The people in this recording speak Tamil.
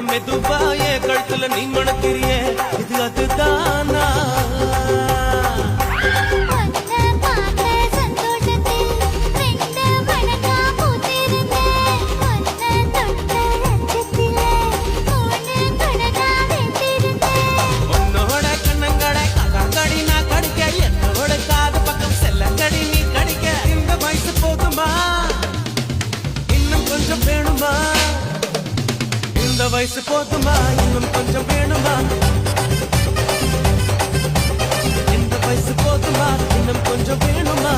மெதுவாயே கழுத்துல நீ மணக்கிறியே இது அதுதானா உன்னோட கண்ணங்கடை கடி நான் கடிக்க என்னோட காது பக்கம் செல்லங்கடி நீ கடிக்க இந்த வயசு போதுமா இன்னும் கொஞ்சம் வேணுமா இந்த வயசு போதுமா இன்னும் கொஞ்சம் வேணுமா இந்த வயசு போதுமா இன்னும் கொஞ்சம் வேணுமா